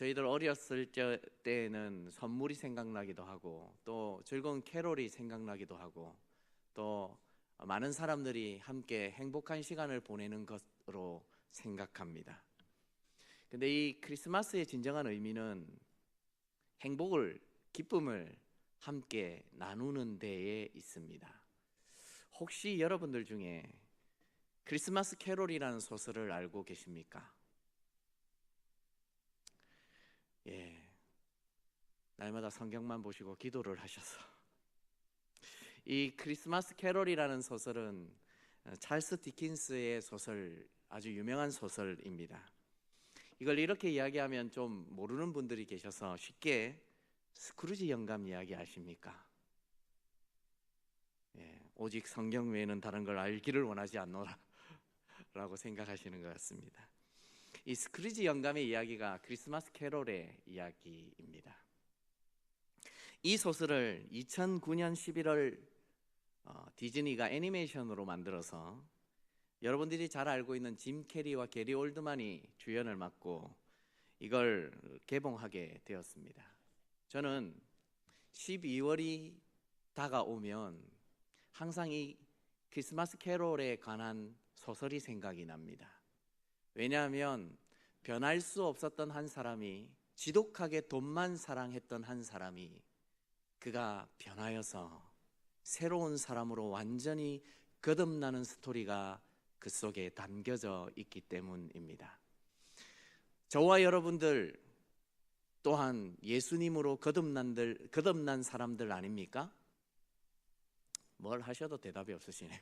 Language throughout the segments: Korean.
저희들 어렸을 때는 선물이 생각나기도 하고 또 즐거운 캐롤이 생각나기도 하고 또 많은 사람들이 함께 행복한 시간을 보내는 것으로 생각합니다. 근데 이 크리스마스의 진정한 의미는 행복을, 기쁨을 함께 나누는 데에 있습니다. 혹시 여러분들 중에 크리스마스 캐롤이라는 소설을 알고 계십니까? 날마다 성경만 보시고 기도를 하셔서 이 크리스마스 캐롤이라는 소설은 찰스 디킨스의 소설, 아주 유명한 소설입니다. 이걸 이렇게 이야기하면 좀 모르는 분들이 계셔서 쉽게 스크루지 영감 이야기 아십니까? 오직 성경 외에는 다른 걸 알기를 원하지 않노라 라고 생각하시는 것 같습니다. 이 스크루지 영감의 이야기가 크리스마스 캐롤의 이야기입니다. 이 소설을 2009년 11월 디즈니가 애니메이션으로 만들어서 여러분들이 잘 알고 있는 짐 캐리와 게리 올드만이 주연을 맡고 이걸 개봉하게 되었습니다. 저는 12월이 다가오면 항상 이 크리스마스 캐롤에 관한 소설이 생각이 납니다. 왜냐하면 변할 수 없었던 한 사람이, 지독하게 돈만 사랑했던 한 사람이 그가 변하여서 새로운 사람으로 완전히 거듭나는 스토리가 그 속에 담겨져 있기 때문입니다. 저와 여러분들 또한 예수님으로 거듭난 사람들 아닙니까? 뭘 하셔도 대답이 없으시네요.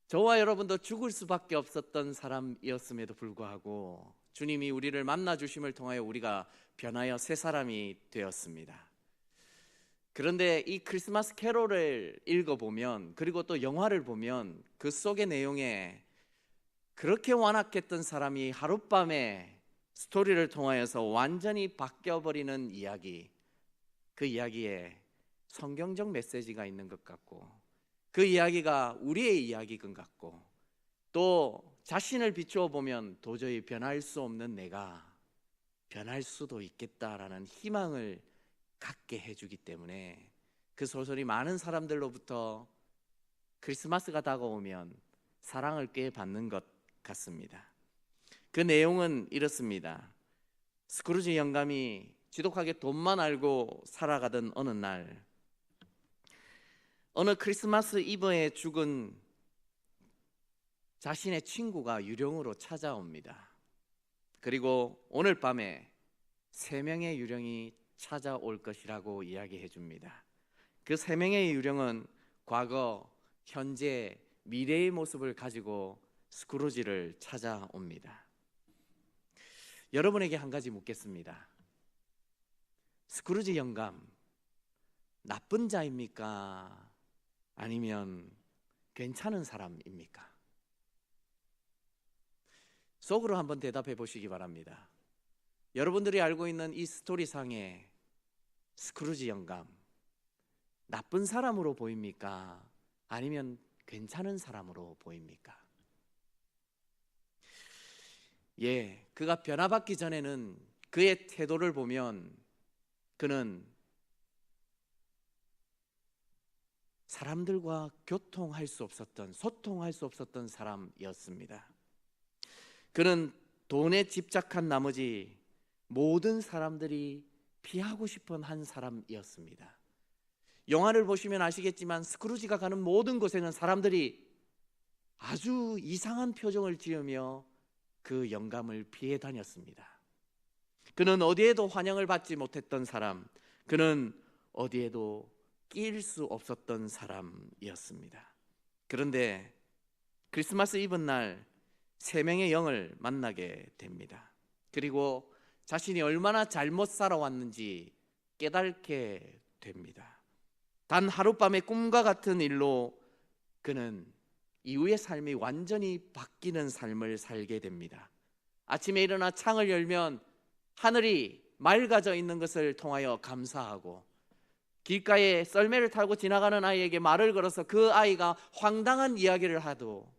저와 여러분도 죽을 수밖에 없었던 사람이었음에도 불구하고 주님이 우리를 만나 주심을 통하여 우리가 변하여 새 사람이 되었습니다. 그런데 이 크리스마스 캐롤을 읽어보면, 그리고 또 영화를 보면 그 속의 내용에 그렇게 완악했던 사람이 하룻밤에 스토리를 통하여서 완전히 바뀌어버리는 이야기, 그 이야기에 성경적 메시지가 있는 것 같고, 그 이야기가 우리의 이야기인 것 같고, 또 자신을 비추어 보면 도저히 변할 수 없는 내가 변할 수도 있겠다라는 희망을 갖게 해주기 때문에 그 소설이 많은 사람들로부터 크리스마스가 다가오면 사랑을 꾀받는 것 같습니다. 그 내용은 이렇습니다. 스크루지 영감이 지독하게 돈만 알고 살아가던 어느 날, 어느 크리스마스 이브에 죽은 자신의 친구가 유령으로 찾아옵니다. 그리고 오늘 밤에 3명의 유령이 찾아올 것이라고 이야기해 줍니다. 그 3명의 유령은 과거, 현재, 미래의 모습을 가지고 스크루지를 찾아옵니다. 여러분에게 한 가지 묻겠습니다. 스크루지 영감, 나쁜 자입니까? 아니면 괜찮은 사람입니까? 속으로 한번 대답해 보시기 바랍니다. 여러분들이 알고 있는 이 스토리상의 스크루지 영감, 나쁜 사람으로 보입니까? 아니면 괜찮은 사람으로 보입니까? 그가 변화받기 전에는 그의 태도를 보면 그는 사람들과 소통할 수 없었던 사람이었습니다. 그는 돈에 집착한 나머지 모든 사람들이 피하고 싶은 한 사람이었습니다. 영화를 보시면 아시겠지만 스크루지가 가는 모든 곳에는 사람들이 아주 이상한 표정을 지으며 그 영감을 피해 다녔습니다. 그는 어디에도 환영을 받지 못했던 사람, 그는 어디에도 끼일 수 없었던 사람이었습니다. 그런데 크리스마스 이브 날 3명의 영을 만나게 됩니다. 그리고 자신이 얼마나 잘못 살아왔는지 깨닫게 됩니다. 단 하룻밤의 꿈과 같은 일로 그는 이후의 삶이 완전히 바뀌는 삶을 살게 됩니다. 아침에 일어나 창을 열면 하늘이 맑아져 있는 것을 통하여 감사하고, 길가에 썰매를 타고 지나가는 아이에게 말을 걸어서 그 아이가 황당한 이야기를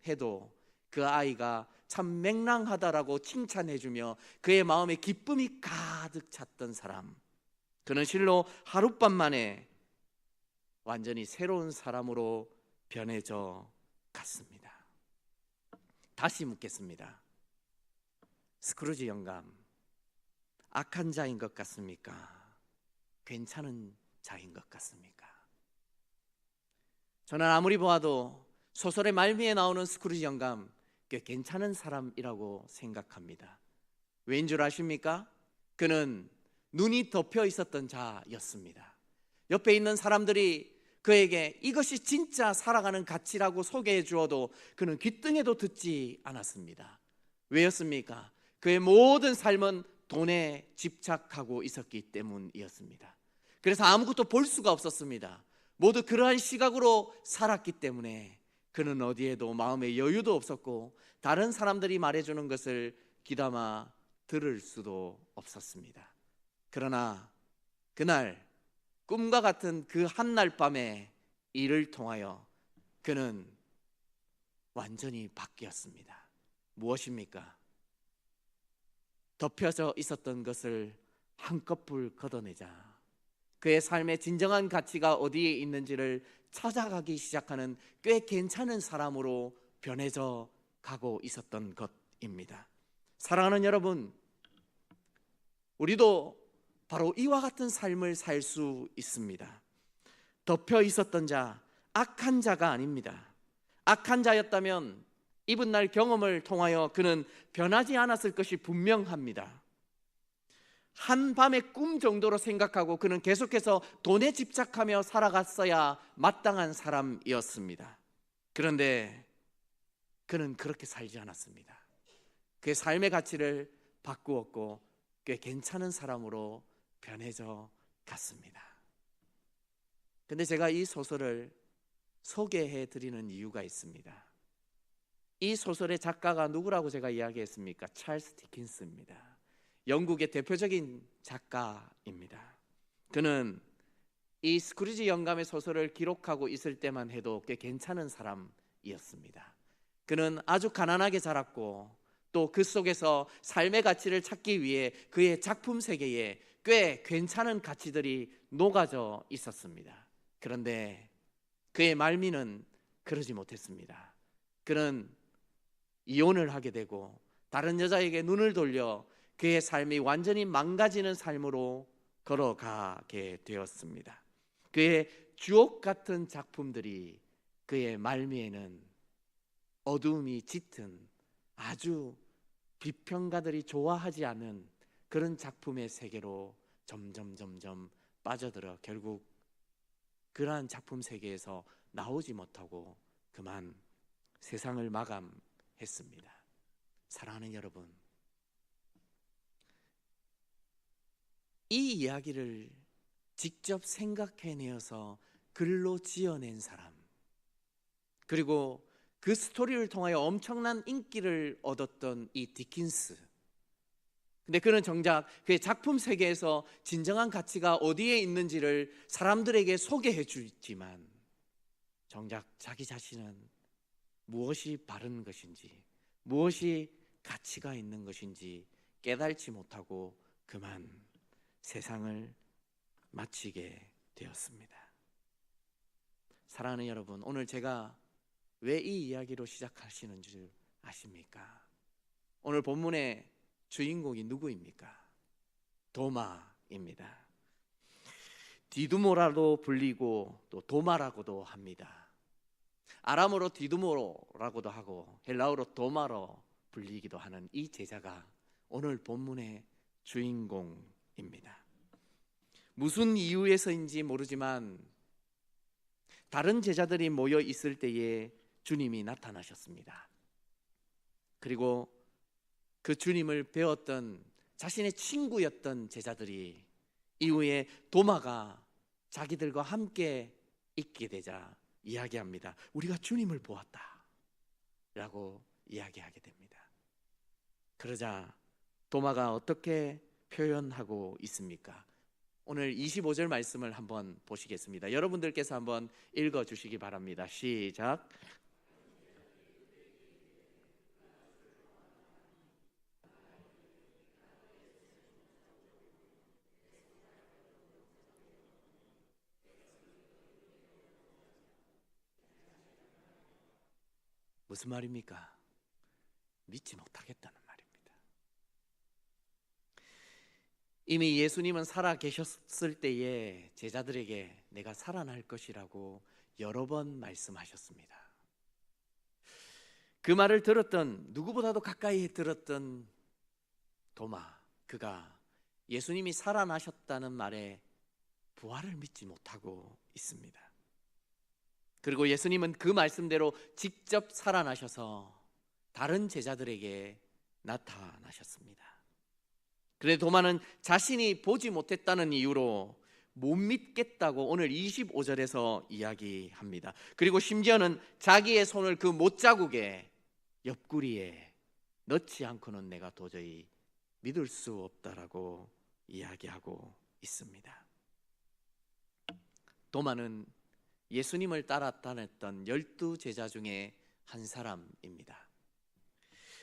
해도 그 아이가 참 맹랑하다라고 칭찬해주며 그의 마음에 기쁨이 가득 찼던 사람, 그는 실로 하룻밤 만에 완전히 새로운 사람으로 변해져 갔습니다. 다시 묻겠습니다. 스크루지 영감, 악한 자인 것 같습니까? 괜찮은 자인 것 같습니까? 저는 아무리 보아도 소설의 말미에 나오는 스크루지 영감 꽤 괜찮은 사람이라고 생각합니다. 왜인 줄 아십니까? 그는 눈이 덮여 있었던 자였습니다. 옆에 있는 사람들이 그에게 이것이 진짜 살아가는 가치라고 소개해 주어도 그는 귓등에도 듣지 않았습니다. 왜였습니까? 그의 모든 삶은 돈에 집착하고 있었기 때문이었습니다. 그래서 아무것도 볼 수가 없었습니다. 모두 그러한 시각으로 살았기 때문에 그는 어디에도 마음의 여유도 없었고 다른 사람들이 말해주는 것을 귀담아 들을 수도 없었습니다. 그러나 그날 꿈과 같은 그 한날 밤에 일을 통하여 그는 완전히 바뀌었습니다. 무엇입니까? 덮여져 있었던 것을 한꺼풀 걷어내자 그의 삶의 진정한 가치가 어디에 있는지를 찾아가기 시작하는 꽤 괜찮은 사람으로 변해져 가고 있었던 것입니다. 사랑하는 여러분, 우리도 바로 이와 같은 삶을 살 수 있습니다. 덮여 있었던 자, 악한 자가 아닙니다. 악한 자였다면 이튿날 경험을 통하여 그는 변하지 않았을 것이 분명합니다. 한밤의 꿈 정도로 생각하고 그는 계속해서 돈에 집착하며 살아갔어야 마땅한 사람이었습니다. 그런데 그는 그렇게 살지 않았습니다. 그의 삶의 가치를 바꾸었고 꽤 괜찮은 사람으로 변해져 갔습니다. 근데 제가 이 소설을 소개해 드리는 이유가 있습니다. 이 소설의 작가가 누구라고 제가 이야기했습니까? 찰스 디킨스입니다. 영국의 대표적인 작가입니다. 그는 이 스크루지 영감의 소설을 기록하고 있을 때만 해도 꽤 괜찮은 사람이었습니다. 그는 아주 가난하게 자랐고 또 그 속에서 삶의 가치를 찾기 위해 그의 작품 세계에 꽤 괜찮은 가치들이 녹아져 있었습니다. 그런데 그의 말미는 그러지 못했습니다. 그는 이혼을 하게 되고 다른 여자에게 눈을 돌려 그의 삶이 완전히 망가지는 삶으로 걸어가게 되었습니다. 그의 주옥 같은 작품들이 그의 말미에는 어두움이 짙은 아주 비평가들이 좋아하지 않은 그런 작품의 세계로 점점 빠져들어 결국 그러한 작품 세계에서 나오지 못하고 그만 세상을 마감했습니다. 사랑하는 여러분, 이 이야기를 직접 생각해내어서 글로 지어낸 사람, 그리고 그 스토리를 통하여 엄청난 인기를 얻었던 이 디킨스. 근데 그는 정작 그의 작품 세계에서 진정한 가치가 어디에 있는지를 사람들에게 소개해 주지만 정작 자기 자신은 무엇이 바른 것인지, 무엇이 가치가 있는 것인지 깨달지 못하고 그만 세상을 마치게 되었습니다. 사랑하는 여러분, 오늘 제가 왜 이 이야기로 시작하시는 줄 아십니까? 오늘 본문의 주인공이 누구입니까? 도마입니다. 디두모라도 불리고 또 도마라고도 합니다. 아람어로 디두모라고도 하고 헬라어로 도마로 불리기도 하는 이 제자가 오늘 본문의 주인공입니다. 무슨 이유에서인지 모르지만 다른 제자들이 모여 있을 때에 주님이 나타나셨습니다. 그리고 그 주님을 배웠던 자신의 친구였던 제자들이 이후에 도마가 자기들과 함께 있게 되자 이야기합니다. 우리가 주님을 보았다 라고 이야기하게 됩니다. 그러자 도마가 어떻게 표현하고 있습니까? 오늘 25절 말씀을 한번 보시겠습니다. 여러분들께서 한번 읽어주시기 바랍니다. 시작. 무슨 말입니까? 믿지 못하겠다는 말입니다. 이미 예수님은 살아 계셨을 때에 제자들에게 내가 살아날 것이라고 여러 번 말씀하셨습니다. 그 말을 들었던, 누구보다도 가까이 들었던 도마, 그가 예수님이 살아나셨다는 말에 부활을 믿지 못하고 있습니다. 그리고 예수님은 그 말씀대로 직접 살아나셔서 다른 제자들에게 나타나셨습니다. 그런데 도마는 자신이 보지 못했다는 이유로 못 믿겠다고 오늘 25절에서 이야기합니다. 그리고 심지어는 자기의 손을 그 못자국에, 옆구리에 넣지 않고는 내가 도저히 믿을 수 없다라고 이야기하고 있습니다. 도마는 예수님을 따라 다녔던 12제자 중에 한 사람입니다.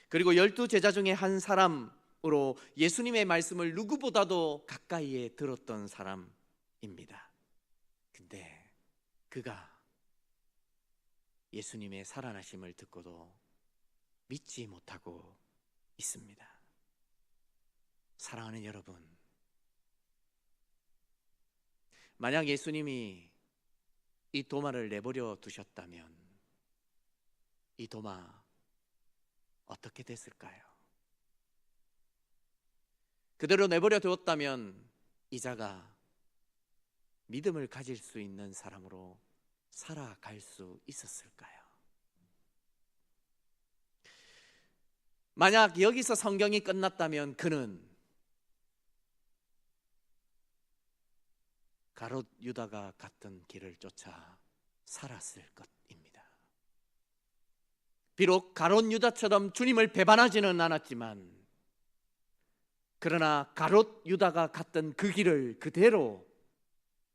그리고 12제자 중에 한 사람으로 예수님의 말씀을 누구보다도 가까이에 들었던 사람입니다. 근데 그가 예수님의 살아나심을 듣고도 믿지 못하고 있습니다. 사랑하는 여러분, 만약 예수님이 이 도마를 내버려 두셨다면 이 도마 어떻게 됐을까요? 그대로 내버려 두었다면 이 자가 믿음을 가질 수 있는 사람으로 살아갈 수 있었을까요? 만약 여기서 성경이 끝났다면 그는 가롯 유다가 갔던 길을 쫓아 살았을 것입니다. 비록 가롯 유다처럼 주님을 배반하지는 않았지만, 그러나 가롯 유다가 갔던 그 길을 그대로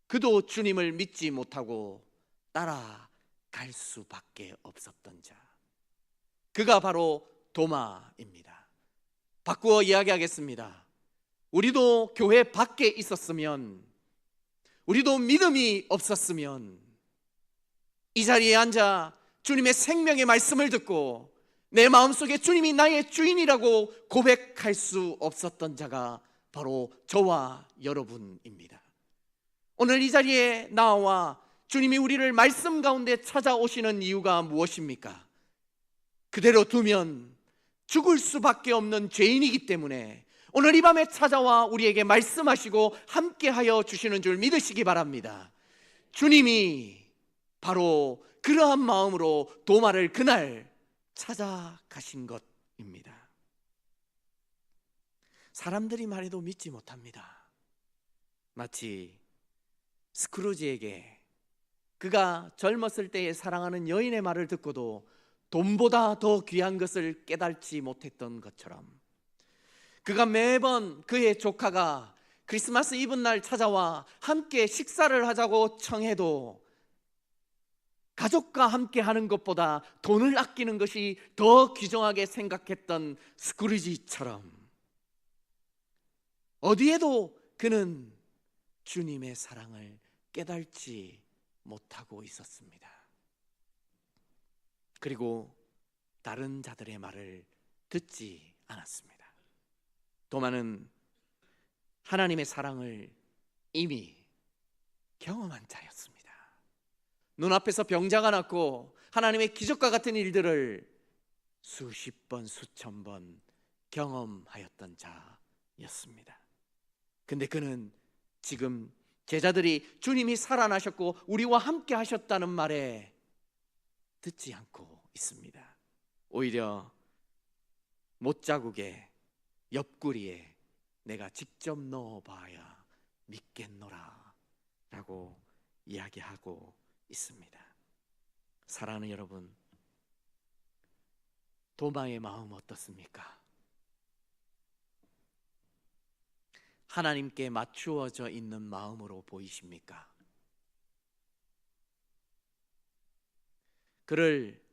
그도 주님을 믿지 못하고 따라갈 수밖에 없었던 자, 그가 바로 도마입니다. 바꾸어 이야기하겠습니다. 우리도 교회 밖에 있었으면, 우리도 믿음이 없었으면 이 자리에 앉아 주님의 생명의 말씀을 듣고 내 마음속에 주님이 나의 주인이라고 고백할 수 없었던 자가 바로 저와 여러분입니다. 오늘 이 자리에 나와 주님이 우리를 말씀 가운데 찾아오시는 이유가 무엇입니까? 그대로 두면 죽을 수밖에 없는 죄인이기 때문에 오늘 이 밤에 찾아와 우리에게 말씀하시고 함께하여 주시는 줄 믿으시기 바랍니다. 주님이 바로 그러한 마음으로 도마를 그날 찾아가신 것입니다. 사람들이 말해도 믿지 못합니다. 마치 스크루지에게 그가 젊었을 때에 사랑하는 여인의 말을 듣고도 돈보다 더 귀한 것을 깨달지 못했던 것처럼, 그가 매번 그의 조카가 크리스마스 이브날 찾아와 함께 식사를 하자고 청해도 가족과 함께 하는 것보다 돈을 아끼는 것이 더 귀중하게 생각했던 스크루지처럼, 어디에도 그는 주님의 사랑을 깨달지 못하고 있었습니다. 그리고 다른 자들의 말을 듣지 않았습니다. 도마는 하나님의 사랑을 이미 경험한 자였습니다. 눈앞에서 병자가 낫고 하나님의 기적과 같은 일들을 수십 번, 수천 번 경험하였던 자였습니다. 근데 그는 지금 제자들이 주님이 살아나셨고 우리와 함께 하셨다는 말에 듣지 않고 있습니다. 오히려 못자국에, 옆구리에 내가 직접 넣어봐야 믿겠노라 라고 이야기하고 있습니다. 사랑하는 여러분, 도마의 마음 어떻습니까? 하나님께 맞추어져 있는 마음으로 보이십니까? 그를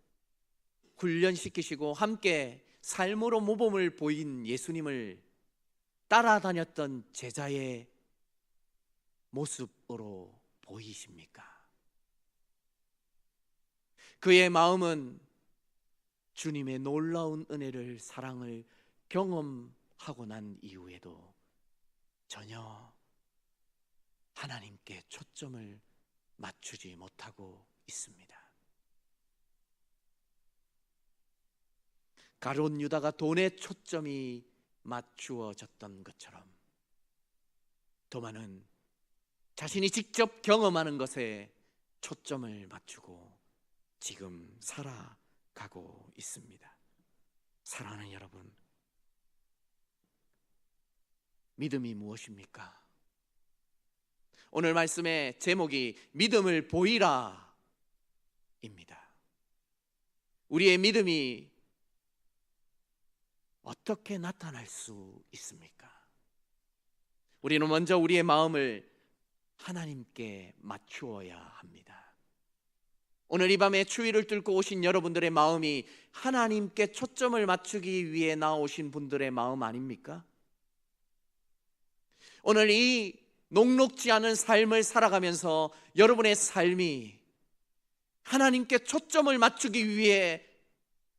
훈련시키시고 함께 삶으로 모범을 보인 예수님을 따라다녔던 제자의 모습으로 보이십니까? 그의 마음은 주님의 놀라운 은혜를, 사랑을 경험하고 난 이후에도 전혀 하나님께 초점을 맞추지 못하고 있습니다. 가룟 유다가 돈에 초점이 맞추어졌던 것처럼 도마는 자신이 직접 경험하는 것에 초점을 맞추고 지금 살아가고 있습니다. 사랑하는 여러분, 믿음이 무엇입니까? 오늘 말씀의 제목이 믿음을 보이라 입니다. 우리의 믿음이 어떻게 나타날 수 있습니까? 우리는 먼저 우리의 마음을 하나님께 맞추어야 합니다. 오늘 이 밤에 추위를 뚫고 오신 여러분들의 마음이 하나님께 초점을 맞추기 위해 나오신 분들의 마음 아닙니까? 오늘 이 녹록지 않은 삶을 살아가면서 여러분의 삶이 하나님께 초점을 맞추기 위해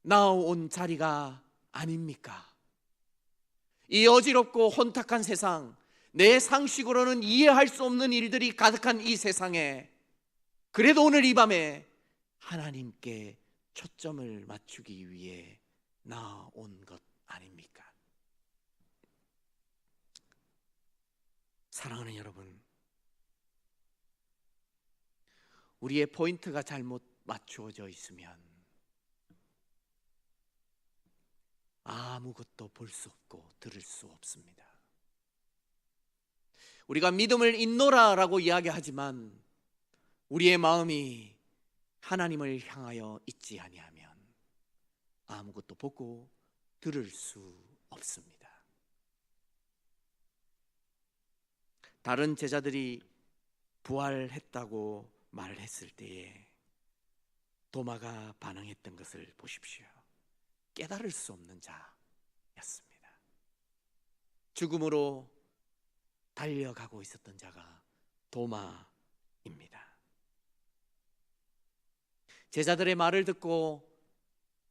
나온 자리가 아닙니까? 이 어지럽고 혼탁한 세상, 내 상식으로는 이해할 수 없는 일들이 가득한 이 세상에 그래도 오늘 이 밤에 하나님께 초점을 맞추기 위해 나온 것 아닙니까? 사랑하는 여러분, 우리의 포인트가 잘못 맞추어져 있으면 아무것도 볼 수 없고 들을 수 없습니다. 우리가 믿음을 있노라라고 이야기하지만 우리의 마음이 하나님을 향하여 있지 아니하면 아무것도 보고 들을 수 없습니다. 다른 제자들이 부활했다고 말을 했을 때에 도마가 반응했던 것을 보십시오. 깨달을 수 없는 자였습니다. 죽음으로 달려가고 있었던 자가 도마입니다. 제자들의 말을 듣고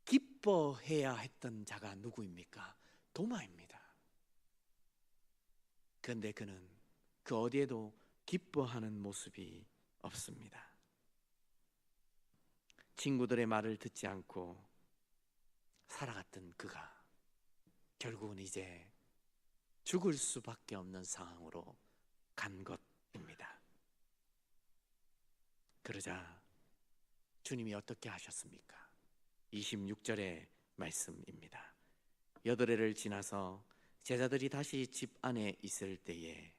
기뻐해야 했던 자가 누구입니까? 도마입니다. 그런데 그는 그 어디에도 기뻐하는 모습이 없습니다. 친구들의 말을 듣지 않고 살아갔던 그가 결국은 이제 죽을 수밖에 없는 상황으로 간 것입니다. 그러자 주님이 어떻게 하셨습니까? 26절의 말씀입니다. 8회를 지나서 제자들이 다시 집 안에 있을 때에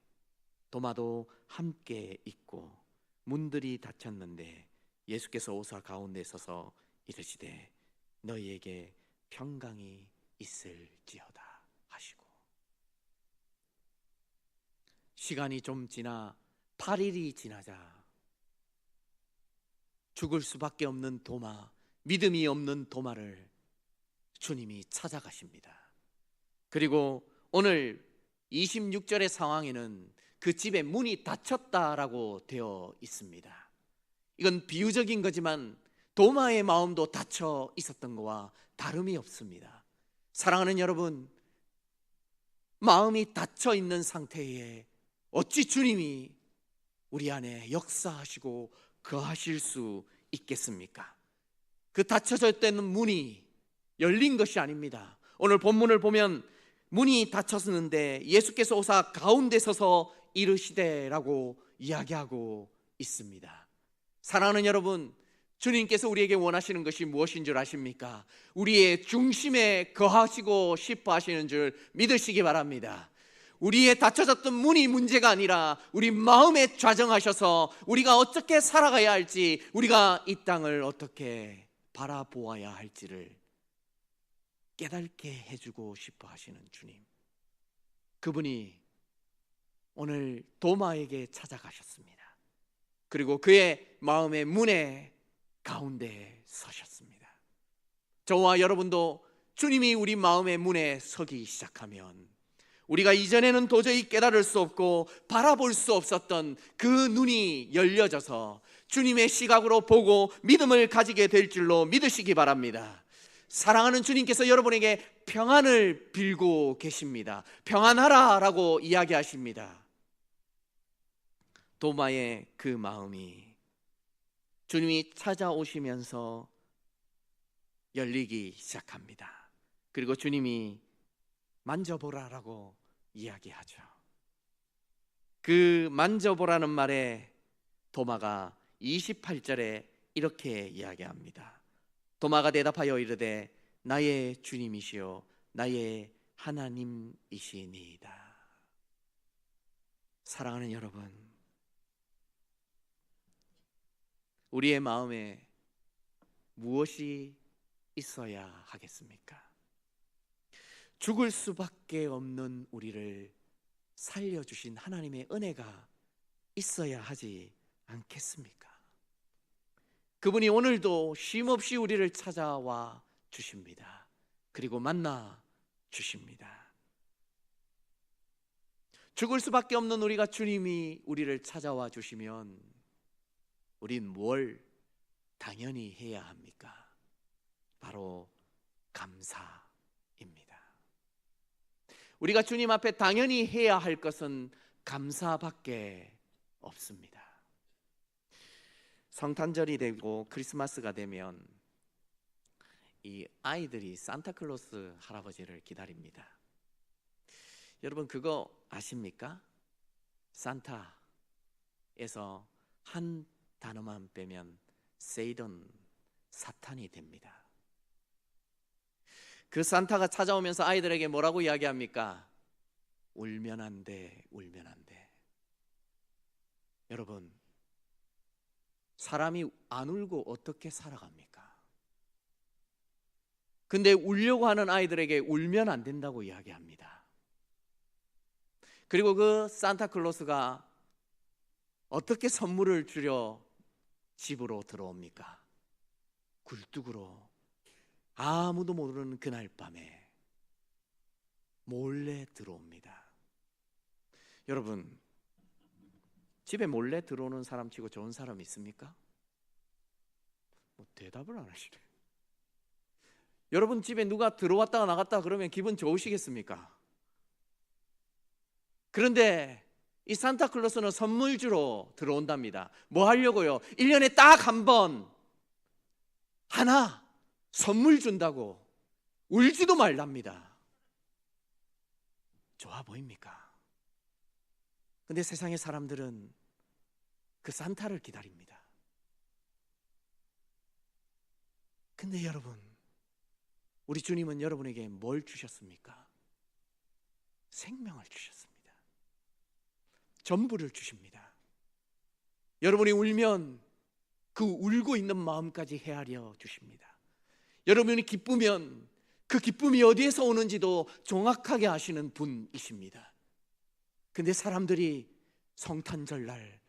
도마도 함께 있고 문들이 닫혔는데 예수께서 오사 가운데 서서 이르시되 너희에게 평강이 있을지어다 하시고, 시간이 좀 지나 8일이 지나자 죽을 수밖에 없는 도마, 믿음이 없는 도마를 주님이 찾아가십니다. 그리고 오늘 26절의 상황에는 그 집의 문이 닫혔다라고 되어 있습니다. 이건 비유적인 거지만 도마의 마음도 닫혀 있었던 것과 다름이 없습니다. 사랑하는 여러분, 마음이 닫혀 있는 상태에 어찌 주님이 우리 안에 역사하시고 거하실 수 있겠습니까? 그 닫혀져 있던 문이 열린 것이 아닙니다. 오늘 본문을 보면 문이 닫혔는데 예수께서 오사 가운데 서서 이르시되라고 이야기하고 있습니다. 사랑하는 여러분, 주님께서 우리에게 원하시는 것이 무엇인 줄 아십니까? 우리의 중심에 거하시고 싶어 하시는 줄 믿으시기 바랍니다. 우리의 닫혀졌던 문이 문제가 아니라 우리 마음에 좌정하셔서 우리가 어떻게 살아가야 할지, 우리가 이 땅을 어떻게 바라보아야 할지를 깨닫게 해주고 싶어 하시는 주님, 그분이 오늘 도마에게 찾아가셨습니다. 그리고 그의 마음의 문의 가운데 서셨습니다. 저와 여러분도 주님이 우리 마음의 문에 서기 시작하면 우리가 이전에는 도저히 깨달을 수 없고 바라볼 수 없었던 그 눈이 열려져서 주님의 시각으로 보고 믿음을 가지게 될 줄로 믿으시기 바랍니다. 사랑하는 주님께서 여러분에게 평안을 빌고 계십니다. 평안하라라고 이야기하십니다. 도마의 그 마음이 주님이 찾아오시면서 열리기 시작합니다. 그리고 주님이 만져보라라고 이야기하죠. 그 만져보라는 말에 도마가 28절에 이렇게 이야기합니다. 도마가 대답하여 이르되 나의 주님이시요 나의 하나님이시니이다. 사랑하는 여러분, 우리의 마음에 무엇이 있어야 하겠습니까? 죽을 수밖에 없는 우리를 살려주신 하나님의 은혜가 있어야 하지 않겠습니까? 그분이 오늘도 쉼없이 우리를 찾아와 주십니다. 그리고 만나 주십니다. 죽을 수밖에 없는 우리가 주님이 우리를 찾아와 주시면 우린 뭘 당연히 해야 합니까? 바로 감사입니다. 우리가 주님 앞에 당연히 해야 할 것은 감사밖에 없습니다. 성탄절이 되고 크리스마스가 되면 이 아이들이 산타클로스 할아버지를 기다립니다. 여러분 그거 아십니까? 산타에서 한 단어만 빼면 세이던, 사탄이 됩니다. 그 산타가 찾아오면서 아이들에게 뭐라고 이야기합니까? 울면 안 돼, 울면 안 돼. 여러분, 사람이 안 울고 어떻게 살아갑니까? 근데 울려고 하는 아이들에게 울면 안 된다고 이야기합니다. 그리고 그 산타클로스가 어떻게 선물을 주려 집으로 들어옵니까? 굴뚝으로 아무도 모르는 그날 밤에 몰래 들어옵니다. 여러분, 집에 몰래 들어오는 사람 치고 좋은 사람 있습니까? 대답을 안 하시네. 여러분 집에 누가 들어왔다가 나갔다 그러면 기분 좋으시겠습니까? 그런데 이 산타클로스는 선물 주러 들어온답니다. 뭐 하려고요? 1년에 딱 한 번 하나 선물 준다고 울지도 말랍니다. 좋아 보입니까? 근데 세상의 사람들은 그 산타를 기다립니다. 근데 여러분, 우리 주님은 여러분에게 뭘 주셨습니까? 생명을 주셨습니다. 전부를 주십니다. 여러분이 울면 그 울고 있는 마음까지 헤아려 주십니다. 여러분이 기쁘면 그 기쁨이 어디에서 오는지도 정확하게 아시는 분이십니다. 근데 사람들이 성탄절날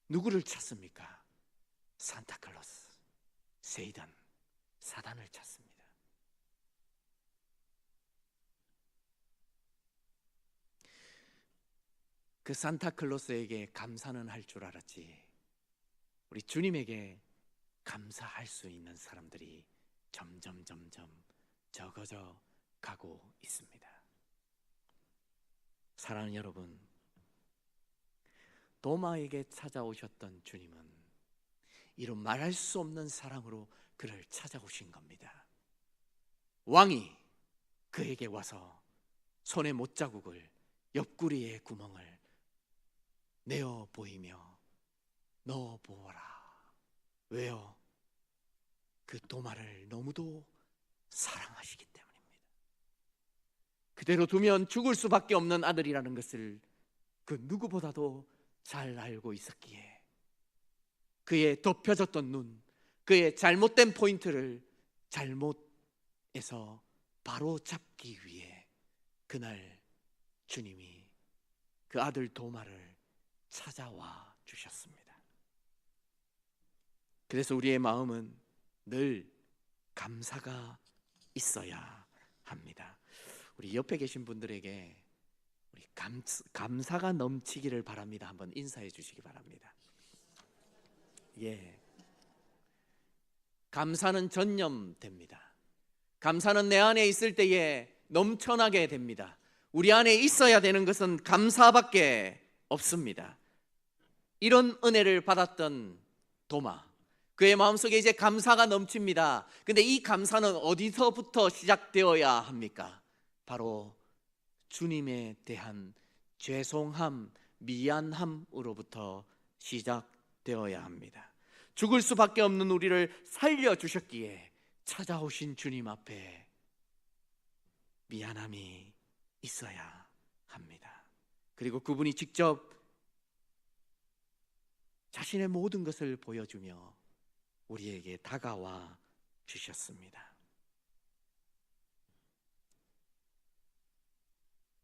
누구를 찾습니까? 산타클로스, 세이단, 사단을 찾습니다. 그 산타클로스에게 감사는 할 줄 알았지 우리 주님에게 감사할 수 있는 사람들이 점점 적어져 가고 있습니다. 사랑하는 여러분, 도마에게 찾아오셨던 주님은 이런 말할 수 없는 사랑으로 그를 찾아오신 겁니다. 왕이 그에게 와서 손에 못자국을, 옆구리에 구멍을 내어 보이며 넣어 보아라. 왜요? 그 도마를 너무도 사랑하시기 때문입니다. 그대로 두면 죽을 수밖에 없는 아들이라는 것을 그 누구보다도 잘 알고 있었기에 그의 덮여졌던 눈, 그의 잘못된 포인트를 잘못에서 바로 잡기 위해 그날 주님이 그 아들 도마를 찾아와 주셨습니다. 그래서 우리의 마음은 늘 감사가 있어야 합니다. 우리 옆에 계신 분들에게 우리 감사가 넘치기를 바랍니다. 한번 인사해 주시기 바랍니다. 예. 감사는 전념됩니다. 감사는 내 안에 있을 때에 넘쳐나게 됩니다. 우리 안에 있어야 되는 것은 감사밖에 없습니다. 이런 은혜를 받았던 도마, 그의 마음속에 이제 감사가 넘칩니다. 근데 이 감사는 어디서부터 시작되어야 합니까? 바로 주님에 대한 죄송함, 미안함으로부터 시작되어야 합니다. 죽을 수밖에 없는 우리를 살려주셨기에 찾아오신 주님 앞에 미안함이 있어야 합니다. 그리고 그분이 직접 자신의 모든 것을 보여주며 우리에게 다가와 주셨습니다.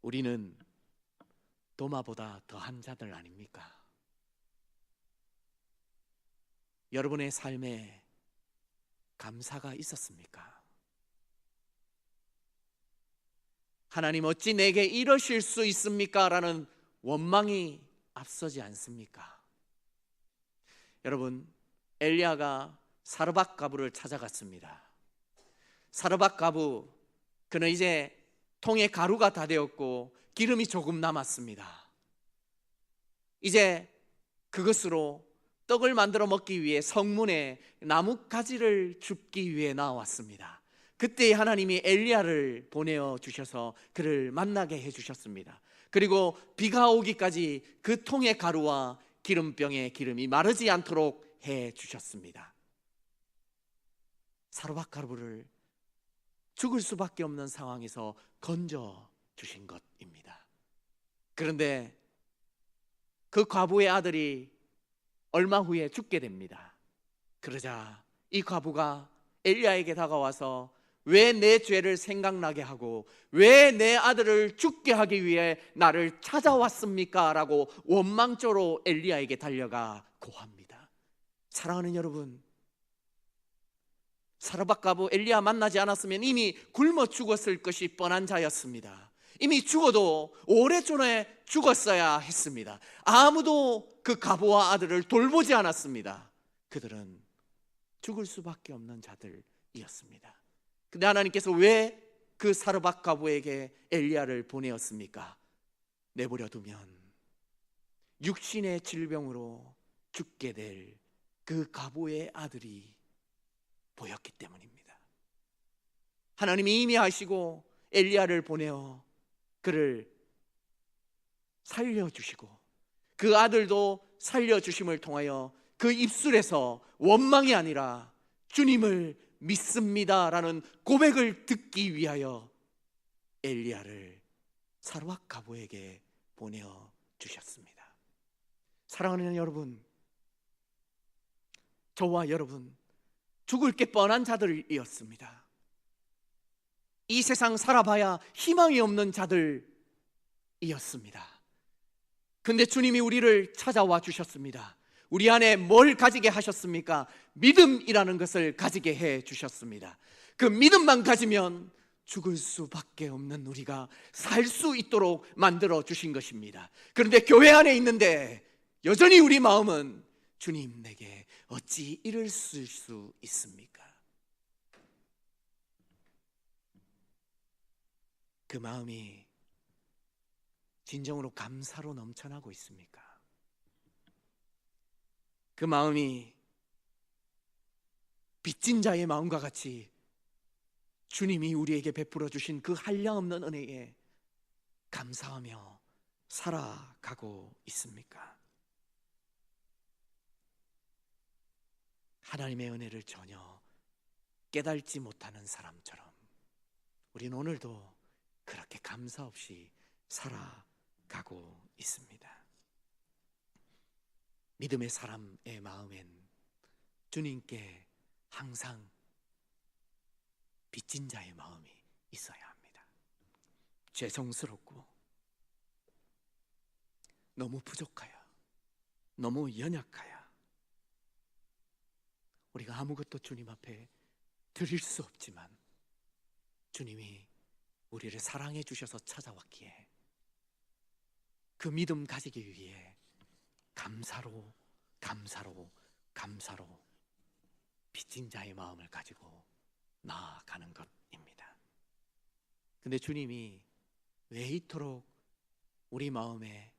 우리는 도마보다 더한 자들 아닙니까? 여러분의 삶에 감사가 있었습니까? 하나님 어찌 내게 이러실 수 있습니까? 라는 원망이 앞서지 않습니까? 여러분, 엘리야가 사르밧 가부를 찾아갔습니다. 사르밧 가부, 그는 이제 통에 가루가 다 되었고 기름이 조금 남았습니다. 이제 그것으로 떡을 만들어 먹기 위해 성문에 나뭇가지를 줍기 위해 나왔습니다. 그때 하나님이 엘리야를 보내어 주셔서 그를 만나게 해 주셨습니다. 그리고 비가 오기까지 그 통의 가루와 기름병의 기름이 마르지 않도록 해 주셨습니다. 사르밧 가부를 죽을 수밖에 없는 상황에서 건져 주신 것입니다. 그런데 그 과부의 아들이 얼마 후에 죽게 됩니다. 그러자 이 과부가 엘리야에게 다가와서 왜 내 죄를 생각나게 하고 왜 내 아들을 죽게 하기 위해 나를 찾아왔습니까? 라고 원망조로 엘리야에게 달려가 고합니다. 사랑하는 여러분, 사르밧 가부 엘리야 만나지 않았으면 이미 굶어 죽었을 것이 뻔한 자였습니다. 이미 죽어도 오래전에 죽었어야 했습니다. 아무도 그 가부와 아들을 돌보지 않았습니다. 그들은 죽을 수밖에 없는 자들이었습니다. 근데 하나님께서 왜 그 사르밧 가부에게 엘리야를 보내었습니까? 내버려 두면 육신의 질병으로 죽게 될 그 가부의 아들이 보였기 때문입니다. 하나님이 이미 아시고 엘리야를 보내어 그를 살려주시고 그 아들도 살려주심을 통하여 그 입술에서 원망이 아니라 주님을 믿습니다라는 고백을 듣기 위하여 엘리야를 사르밧 가부에게 보내어 주셨습니다. 사랑하는 여러분, 저와 여러분 죽을 게 뻔한 자들이었습니다. 이 세상 살아봐야 희망이 없는 자들이었습니다. 근데 주님이 우리를 찾아와 주셨습니다. 우리 안에 뭘 가지게 하셨습니까? 믿음이라는 것을 가지게 해 주셨습니다. 그 믿음만 가지면 죽을 수밖에 없는 우리가 살 수 있도록 만들어 주신 것입니다. 그런데 교회 안에 있는데 여전히 우리 마음은 주님, 내게 어찌 이럴 수 있습니까? 그 마음이 진정으로 감사로 넘쳐나고 있습니까? 그 마음이 빚진 자의 마음과 같이 주님이 우리에게 베풀어 주신 그 한량없는 은혜에 감사하며 살아가고 있습니까? 하나님의 은혜를 전혀 깨달지 못하는 사람처럼 우리는 오늘도 그렇게 감사 없이 살아가고 있습니다. 믿음의 사람의 마음엔 주님께 항상 빚진 자의 마음이 있어야 합니다. 죄송스럽고 너무 부족하여 너무 연약하여 우리가 아무것도 주님 앞에 드릴 수 없지만 주님이 우리를 사랑해 주셔서 찾아왔기에 그 믿음 가지기 위해 감사로 빚진 자의 마음을 가지고 나아가는 것입니다. 근데 주님이 왜 이토록 우리 마음에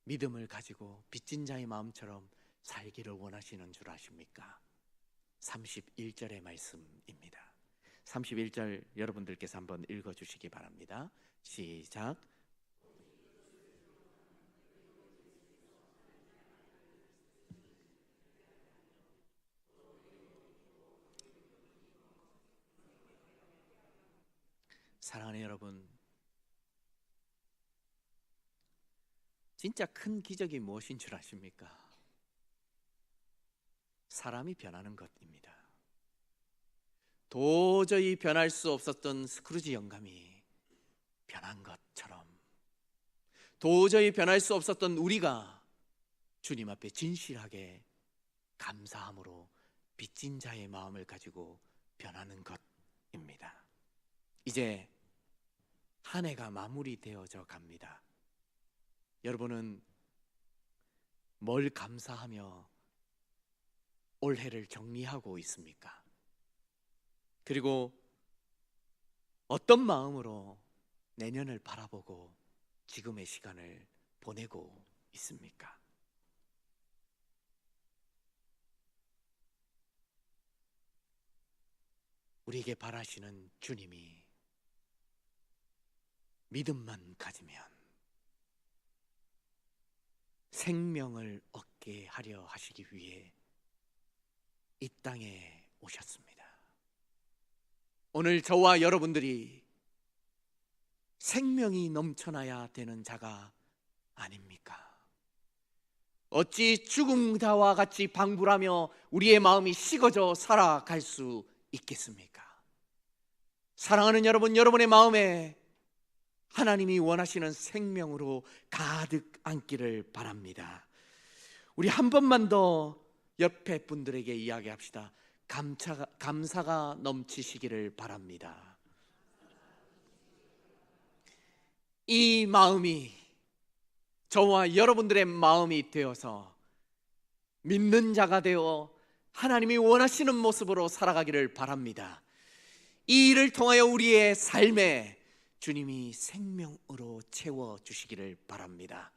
믿음을 가지고 빚진 자의 마음처럼 살기를 원하시는 줄 아십니까? 31절의 말씀입니다. 31절 여러분들께서 한번 읽어주시기 바랍니다. 시작. 사랑하는 여러분, 진짜 큰 기적이 무엇인 줄 아십니까? 사람이 변하는 것입니다. 도저히 변할 수 없었던 스크루지 영감이 변한 것처럼 도저히 변할 수 없었던 우리가 주님 앞에 진실하게 감사함으로 빚진 자의 마음을 가지고 변하는 것입니다. 이제 한 해가 마무리되어져 갑니다. 여러분은 뭘 감사하며 올해를 정리하고 있습니까? 그리고 어떤 마음으로 내년을 바라보고 지금의 시간을 보내고 있습니까? 우리에게 바라시는 주님이 믿음만 가지면 생명을 얻게 하려 하시기 위해 이 땅에 오셨습니다. 오늘 저와 여러분들이 생명이 넘쳐나야 되는 자가 아닙니까? 어찌 죽음자와 같이 방불하며 우리의 마음이 식어져 살아갈 수 있겠습니까? 사랑하는 여러분, 여러분의 마음에 하나님이 원하시는 생명으로 가득 안기를 바랍니다. 우리 한 번만 더 옆에 분들에게 이야기합시다. 감사가 넘치시기를 바랍니다. 이 마음이 저와 여러분들의 마음이 되어서 믿는 자가 되어 하나님이 원하시는 모습으로 살아가기를 바랍니다. 이 일을 통하여 우리의 삶에 주님이 생명으로 채워주시기를 바랍니다.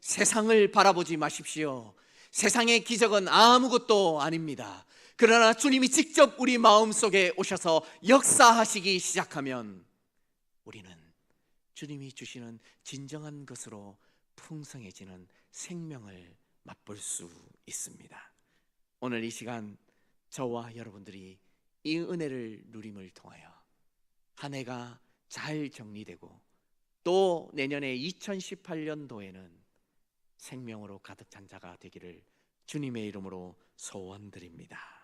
세상을 바라보지 마십시오. 세상의 기적은 아무것도 아닙니다. 그러나 주님이 직접 우리 마음속에 오셔서 역사하시기 시작하면 우리는 주님이 주시는 진정한 것으로 풍성해지는 생명을 맛볼 수 있습니다. 오늘 이 시간 저와 여러분들이 이 은혜를 누림을 통하여 한 해가 잘 정리되고 또 내년에 2018년도에는 생명으로 가득 찬 자가 되기를 주님의 이름으로 소원드립니다.